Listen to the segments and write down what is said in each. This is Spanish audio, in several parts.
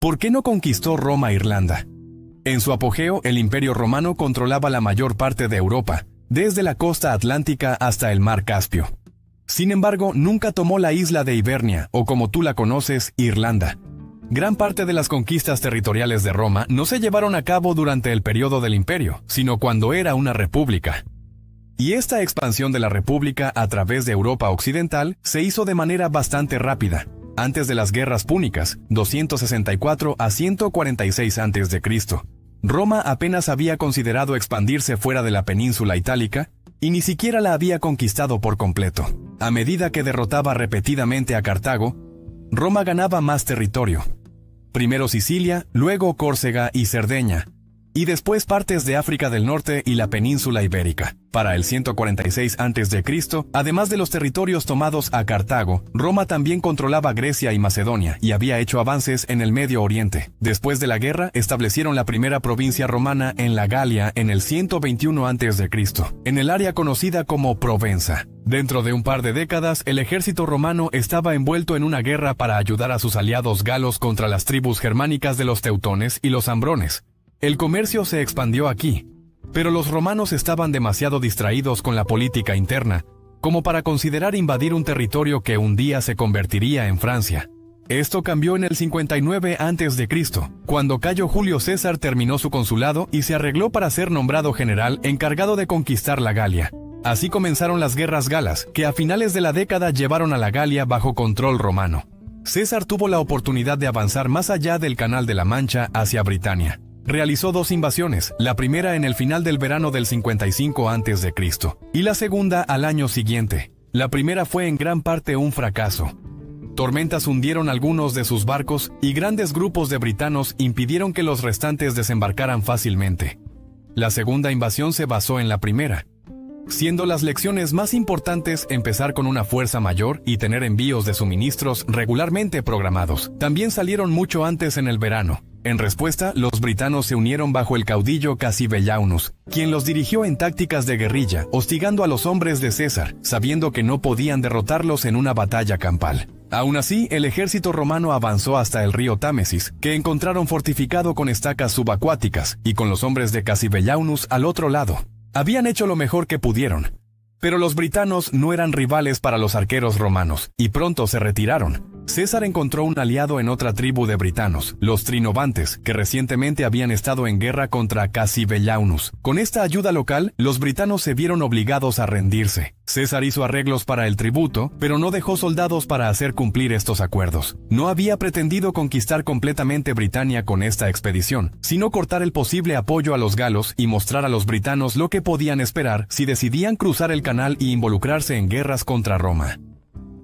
¿Por qué no conquistó Roma Irlanda? En su apogeo, el Imperio Romano controlaba la mayor parte de Europa, desde la costa atlántica hasta el mar Caspio. Sin embargo, nunca tomó la isla de Ibernia, o como tú la conoces, Irlanda. Gran parte de las conquistas territoriales de Roma no se llevaron a cabo durante el periodo del Imperio, sino cuando era una república. Y esta expansión de la república a través de Europa Occidental se hizo de manera bastante rápida. Antes de las guerras púnicas, 264 a 146 a.C., Roma apenas había considerado expandirse fuera de la península itálica y ni siquiera la había conquistado por completo. A medida que derrotaba repetidamente a Cartago, Roma ganaba más territorio. Primero Sicilia, luego Córcega y Cerdeña, y después partes de África del Norte y la península ibérica. Para el 146 a.C., además de los territorios tomados a Cartago, Roma también controlaba Grecia y Macedonia y había hecho avances en el Medio Oriente. Después de la guerra, establecieron la primera provincia romana en la Galia en el 121 a.C., en el área conocida como Provenza. Dentro de un par de décadas, el ejército romano estaba envuelto en una guerra para ayudar a sus aliados galos contra las tribus germánicas de los teutones y los ambrones. El comercio se expandió aquí, pero los romanos estaban demasiado distraídos con la política interna como para considerar invadir un territorio que un día se convertiría en Francia. Esto cambió en el 59 a.C., cuando Cayo Julio César terminó su consulado y se arregló para ser nombrado general encargado de conquistar la Galia. Así comenzaron las guerras galas, que a finales de la década llevaron a la Galia bajo control romano. César tuvo la oportunidad de avanzar más allá del Canal de la Mancha hacia Britania. Realizó dos invasiones, la primera en el final del verano del 55 a.C. y la segunda al año siguiente. La primera fue en gran parte un fracaso. Tormentas hundieron algunos de sus barcos y grandes grupos de britanos impidieron que los restantes desembarcaran fácilmente. La segunda invasión se basó en la primera, siendo las lecciones más importantes empezar con una fuerza mayor y tener envíos de suministros regularmente programados. También salieron mucho antes en el verano. En respuesta, los britanos se unieron bajo el caudillo Cassivellaunus, quien los dirigió en tácticas de guerrilla, hostigando a los hombres de César, sabiendo que no podían derrotarlos en una batalla campal. Aún así, el ejército romano avanzó hasta el río Támesis, que encontraron fortificado con estacas subacuáticas, y con los hombres de Cassivellaunus al otro lado. Habían hecho lo mejor que pudieron, pero los britanos no eran rivales para los arqueros romanos, y pronto se retiraron. César encontró un aliado en otra tribu de britanos, los Trinovantes, que recientemente habían estado en guerra contra Cassivellaunus. Con esta ayuda local, los britanos se vieron obligados a rendirse. César hizo arreglos para el tributo, pero no dejó soldados para hacer cumplir estos acuerdos. No había pretendido conquistar completamente Britania con esta expedición, sino cortar el posible apoyo a los galos y mostrar a los britanos lo que podían esperar si decidían cruzar el canal y involucrarse en guerras contra Roma.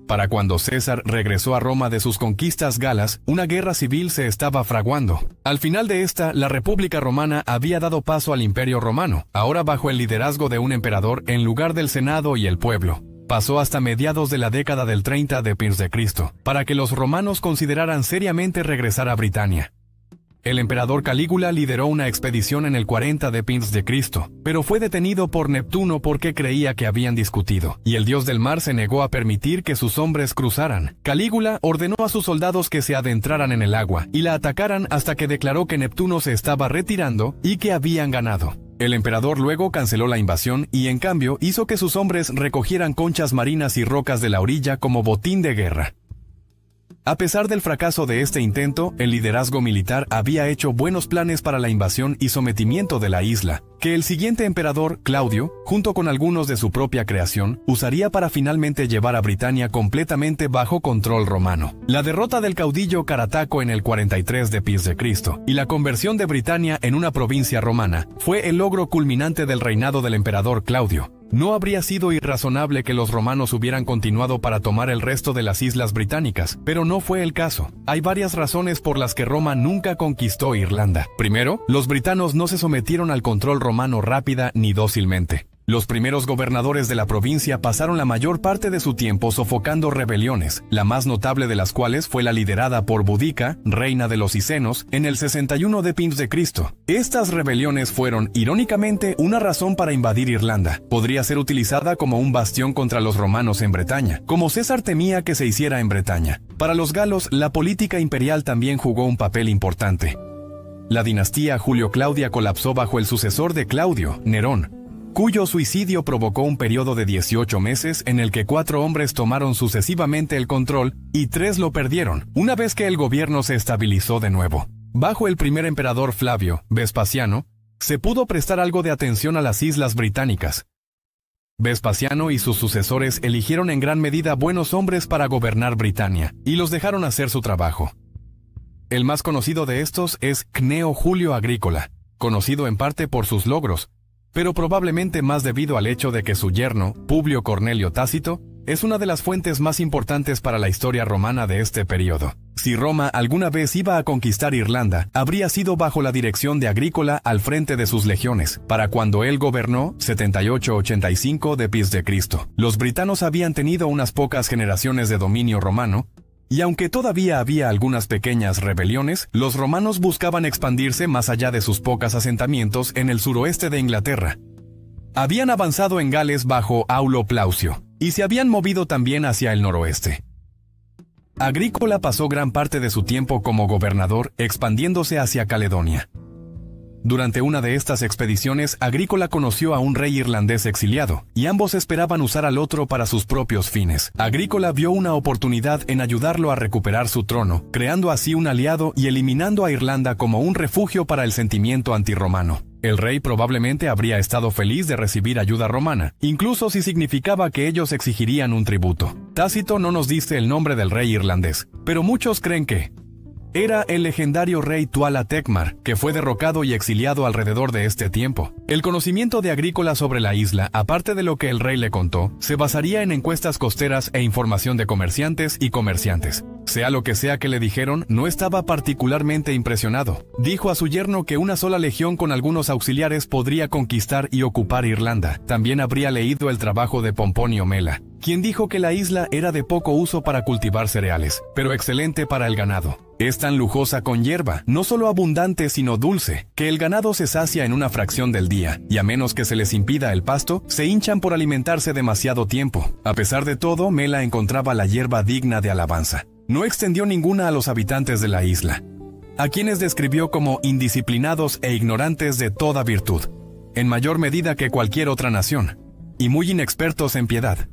Para cuando César regresó a Roma de sus conquistas galas, una guerra civil se estaba fraguando. Al final de esta, la República Romana había dado paso al Imperio Romano, ahora bajo el liderazgo de un emperador en lugar del Senado y el pueblo. Pasó hasta mediados de la década del 30 d.C., para que los romanos consideraran seriamente regresar a Britania. El emperador Calígula lideró una expedición en el 40 d.C., pero fue detenido por Neptuno porque creía que habían discutido, y el dios del mar se negó a permitir que sus hombres cruzaran. Calígula ordenó a sus soldados que se adentraran en el agua y la atacaran hasta que declaró que Neptuno se estaba retirando y que habían ganado. El emperador luego canceló la invasión y en cambio hizo que sus hombres recogieran conchas marinas y rocas de la orilla como botín de guerra. A pesar del fracaso de este intento, el liderazgo militar había hecho buenos planes para la invasión y sometimiento de la isla, que el siguiente emperador, Claudio, junto con algunos de su propia creación, usaría para finalmente llevar a Britania completamente bajo control romano. La derrota del caudillo Carataco en el 43 d.C. y la conversión de Britania en una provincia romana fue el logro culminante del reinado del emperador Claudio. No habría sido irrazonable que los romanos hubieran continuado para tomar el resto de las islas británicas, pero no fue el caso. Hay varias razones por las que Roma nunca conquistó Irlanda. Primero, los britanos no se sometieron al control romano rápida ni dócilmente. Los primeros gobernadores de la provincia pasaron la mayor parte de su tiempo sofocando rebeliones, la más notable de las cuales fue la liderada por Boudica, reina de los Icenos, en el 61 d.C. Estas rebeliones fueron, irónicamente, una razón para invadir Irlanda. Podría ser utilizada como un bastión contra los romanos en Bretaña, como César temía que se hiciera en Bretaña. Para los galos, la política imperial también jugó un papel importante. La dinastía Julio-Claudia colapsó bajo el sucesor de Claudio, Nerón, cuyo suicidio provocó un periodo de 18 meses en el que 4 hombres tomaron sucesivamente el control y 3 lo perdieron, una vez que el gobierno se estabilizó de nuevo. Bajo el primer emperador Flavio, Vespasiano, se pudo prestar algo de atención a las islas británicas. Vespasiano y sus sucesores eligieron en gran medida buenos hombres para gobernar Britania, y los dejaron hacer su trabajo. El más conocido de estos es Cneo Julio Agrícola, conocido en parte por sus logros, pero probablemente más debido al hecho de que su yerno, Publio Cornelio Tácito, es una de las fuentes más importantes para la historia romana de este periodo. Si Roma alguna vez iba a conquistar Irlanda, habría sido bajo la dirección de Agrícola al frente de sus legiones, para cuando él gobernó 78-85 d.C. Los britanos habían tenido unas pocas generaciones de dominio romano, y aunque todavía había algunas pequeñas rebeliones, los romanos buscaban expandirse más allá de sus pocos asentamientos en el suroeste de Inglaterra. Habían avanzado en Gales bajo Aulo Plaucio, y se habían movido también hacia el noroeste. Agrícola pasó gran parte de su tiempo como gobernador, expandiéndose hacia Caledonia. Durante una de estas expediciones, Agrícola conoció a un rey irlandés exiliado, y ambos esperaban usar al otro para sus propios fines. Agrícola vio una oportunidad en ayudarlo a recuperar su trono, creando así un aliado y eliminando a Irlanda como un refugio para el sentimiento antirromano. El rey probablemente habría estado feliz de recibir ayuda romana, incluso si significaba que ellos exigirían un tributo. Tácito no nos dice el nombre del rey irlandés, pero muchos creen que era el legendario rey Tuala Tecmar, que fue derrocado y exiliado alrededor de este tiempo. El conocimiento de Agrícola sobre la isla, aparte de lo que el rey le contó, se basaría en encuestas costeras e información de comerciantes y comerciantes. Sea lo que sea que le dijeron, no estaba particularmente impresionado. Dijo a su yerno que una sola legión con algunos auxiliares podría conquistar y ocupar Irlanda. También habría leído el trabajo de Pomponio Mela, quien dijo que la isla era de poco uso para cultivar cereales, pero excelente para el ganado. Es tan lujosa con hierba, no solo abundante sino dulce, que el ganado se sacia en una fracción del día, y a menos que se les impida el pasto, se hinchan por alimentarse demasiado tiempo. A pesar de todo, Mela encontraba la hierba digna de alabanza. No extendió ninguna a los habitantes de la isla, a quienes describió como indisciplinados e ignorantes de toda virtud, en mayor medida que cualquier otra nación, y muy inexpertos en piedad.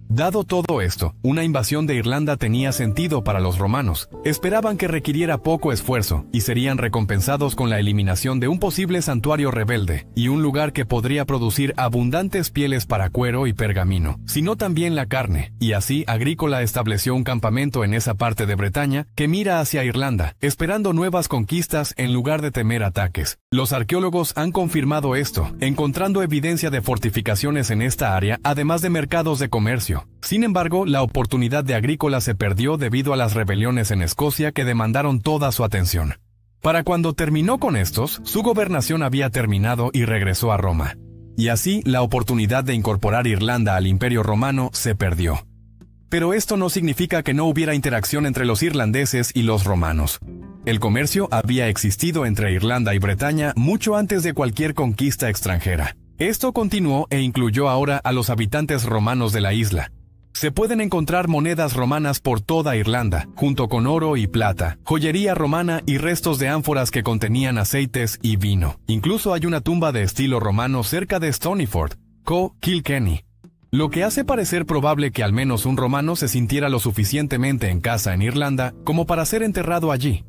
Dado todo esto, una invasión de Irlanda tenía sentido para los romanos. Esperaban que requiriera poco esfuerzo, y serían recompensados con la eliminación de un posible santuario rebelde, y un lugar que podría producir abundantes pieles para cuero y pergamino, sino también la carne, y así Agrícola estableció un campamento en esa parte de Bretaña que mira hacia Irlanda, esperando nuevas conquistas en lugar de temer ataques. Los arqueólogos han confirmado esto, encontrando evidencia de fortificaciones en esta área, además de mercados de comercio. Sin embargo, la oportunidad de Agrícola se perdió debido a las rebeliones en Escocia que demandaron toda su atención. Para cuando terminó con estos, su gobernación había terminado y regresó a Roma. Y así, la oportunidad de incorporar Irlanda al Imperio Romano se perdió. Pero esto no significa que no hubiera interacción entre los irlandeses y los romanos. El comercio había existido entre Irlanda y Bretaña mucho antes de cualquier conquista extranjera. Esto continuó e incluyó ahora a los habitantes romanos de la isla. Se pueden encontrar monedas romanas por toda Irlanda, junto con oro y plata, joyería romana y restos de ánforas que contenían aceites y vino. Incluso hay una tumba de estilo romano cerca de Stonyford, Kilkenny, lo que hace parecer probable que al menos un romano se sintiera lo suficientemente en casa en Irlanda como para ser enterrado allí.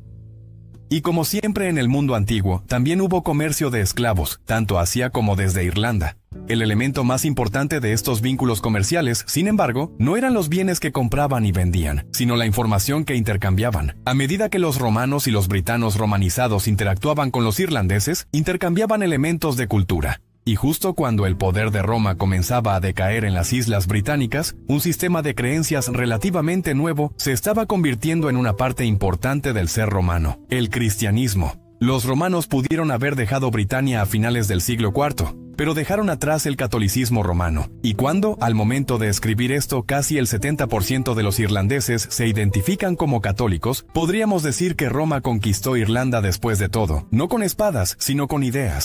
Y como siempre en el mundo antiguo, también hubo comercio de esclavos, tanto hacia como desde Irlanda. El elemento más importante de estos vínculos comerciales, sin embargo, no eran los bienes que compraban y vendían, sino la información que intercambiaban. A medida que los romanos y los britanos romanizados interactuaban con los irlandeses, intercambiaban elementos de cultura. Y justo cuando el poder de Roma comenzaba a decaer en las islas británicas, un sistema de creencias relativamente nuevo se estaba convirtiendo en una parte importante del ser romano: el cristianismo. Los romanos pudieron haber dejado Britania a finales del siglo IV, pero dejaron atrás el catolicismo romano. Y cuando, al momento de escribir esto, casi el 70% de los irlandeses se identifican como católicos, podríamos decir que Roma conquistó Irlanda después de todo, no con espadas, sino con ideas.